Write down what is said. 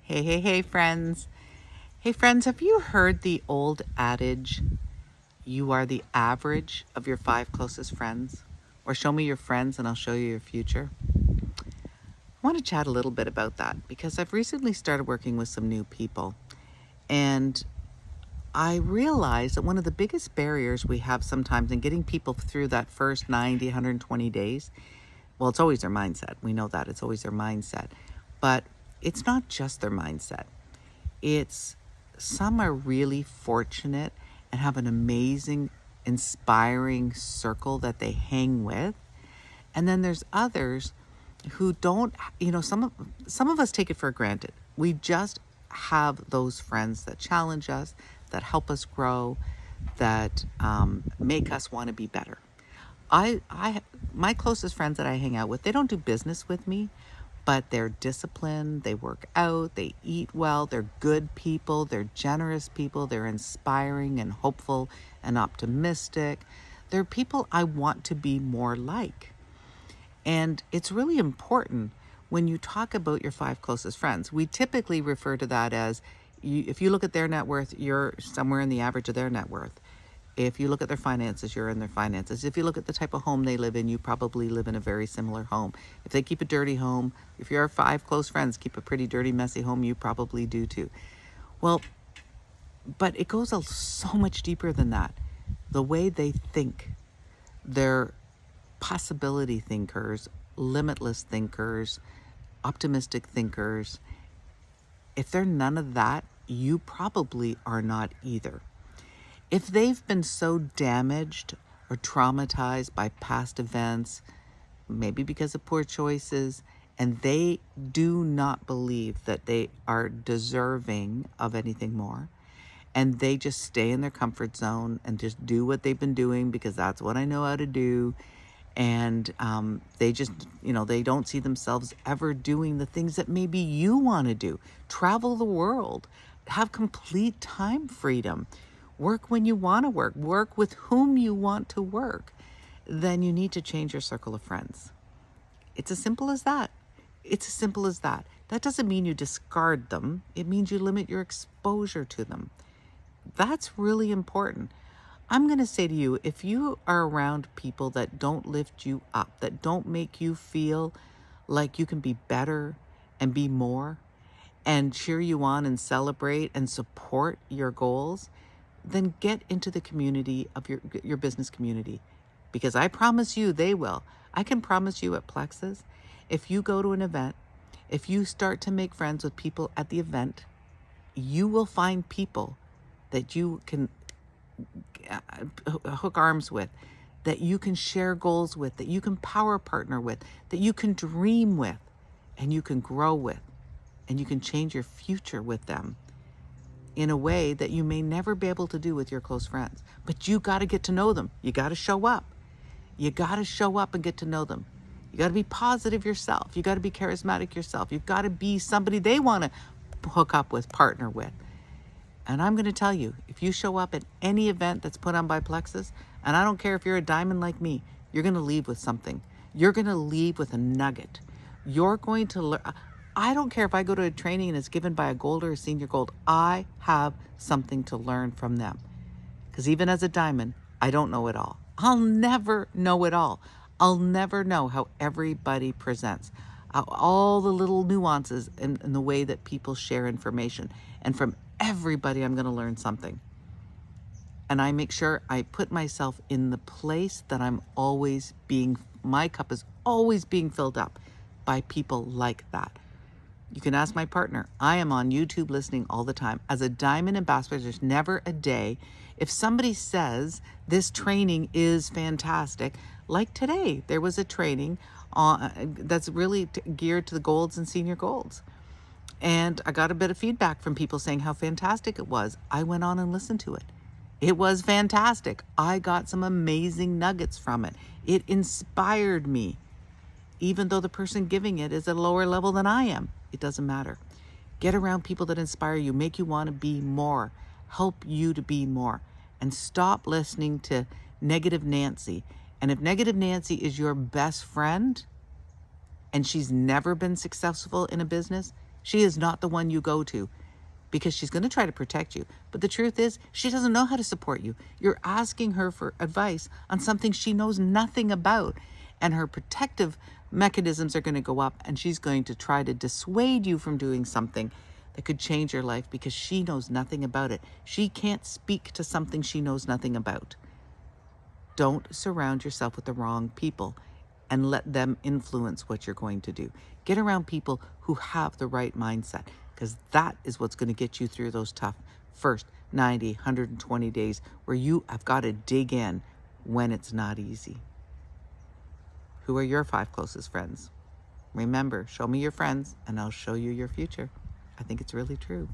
Hey, friends. Hey, friends, have you heard the old adage, you are the average of your five closest friends? Or show me your friends and I'll show you your future? I want to chat a little bit about that because I've recently started working with some new people. And I realized that one of the biggest barriers we have sometimes in getting people through that first 90, 120 days, well, it's always their mindset. We know that it's always their mindset. But it's not just their mindset. It's some are really fortunate and have an amazing, inspiring circle that they hang with. And then there's others who don't, some of us take it for granted. We just have those friends that challenge us, that help us grow, that make us want to be better. My closest friends that I hang out with, they don't do business with me, but they're disciplined, they work out, they eat well, they're good people, they're generous people, they're inspiring and hopeful and optimistic. They're people I want to be more like. And it's really important when you talk about your five closest friends. We typically refer to that as if you look at their net worth, you're somewhere in the average of their net worth. If you look at their finances, you're in their finances. If you look at the type of home they live in, you probably live in a very similar home. If they keep a dirty home, if your five close friends keep a pretty dirty, messy home, you probably do too. Well, but it goes so much deeper than that. The way they think, they're possibility thinkers, limitless thinkers, optimistic thinkers. If they're none of that, you probably are not either. If they've been so damaged or traumatized by past events, maybe because of poor choices, and they do not believe that they are deserving of anything more, and they just stay in their comfort zone and just do what they've been doing because that's what I know how to do, and they just, they don't see themselves ever doing the things that maybe you want to do. Travel the world, have complete time freedom, work when you want to work with whom you want to work. Then you need to change your circle of friends. It's as simple as that. It's as simple as that. That doesn't mean you discard them. It means you limit your exposure to them. That's really important. I'm going to say to you, if you are around people that don't lift you up, that don't make you feel like you can be better and be more and cheer you on and celebrate and support your goals, then get into the community of your business community, because I promise you they will. I can promise you at Plexus, if you go to an event, if you start to make friends with people at the event, you will find people that you can hook arms with, that you can share goals with, that you can power partner with, that you can dream with, and you can grow with, and you can change your future with them in a way that you may never be able to do with your close friends. But you got to get to know them. You got to show up. You got to show up and get to know them. You got to be positive yourself. You got to be charismatic yourself. You've got to be somebody they want to hook up with, partner with. And I'm going to tell you, if you show up at any event that's put on by Plexus, and I don't care if you're a diamond like me, you're going to leave with something. You're going to leave with a nugget. You're going to learn. I don't care if I go to a training and it's given by a gold or a senior gold. I have something to learn from them. Because even as a diamond, I don't know it all. I'll never know it all. I'll never know how everybody presents, all the little nuances in the way that people share information. And from everybody, I'm going to learn something. And I make sure I put myself in the place that my cup is always being filled up by people like that. You can ask my partner. I am on YouTube listening all the time. As a diamond ambassador, there's never a day. If somebody says this training is fantastic, like today, there was a training that's really geared to the golds and senior golds. And I got a bit of feedback from people saying how fantastic it was. I went on and listened to it. It was fantastic. I got some amazing nuggets from it. It inspired me. Even though the person giving it is at a lower level than I am, it doesn't matter. Get around people that inspire you, make you want to be more, help you to be more, and stop listening to Negative Nancy. And if Negative Nancy is your best friend and she's never been successful in a business, She is not the one you go to because she's going to try to protect you. But the truth is, she doesn't know how to support you. You're asking her for advice on something she knows nothing about. And her protective mechanisms are going to go up, and she's going to try to dissuade you from doing something that could change your life because she knows nothing about it. She can't speak to something she knows nothing about. Don't surround yourself with the wrong people and let them influence what you're going to do. Get around people who have the right mindset, because that is what's going to get you through those tough first 90, 120 days where you have got to dig in when it's not easy. Who are your 5 closest friends? Remember, show me your friends and I'll show you your future. I think it's really true.